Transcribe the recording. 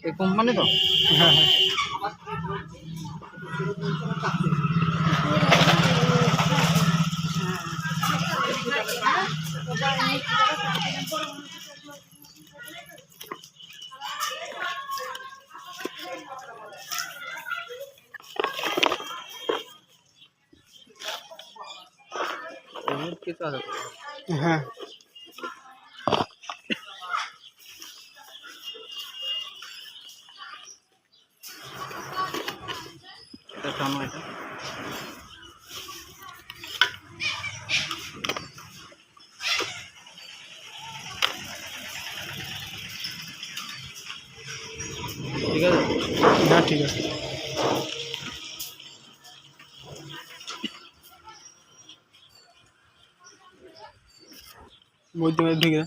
এই কোম্পানি তো? হ্যাঁ হ্যাঁ কিছু আছে? হ্যাঁ টানো এটা। ঠিক আছে? হ্যাঁ ঠিক আছে বইতে ঢুকে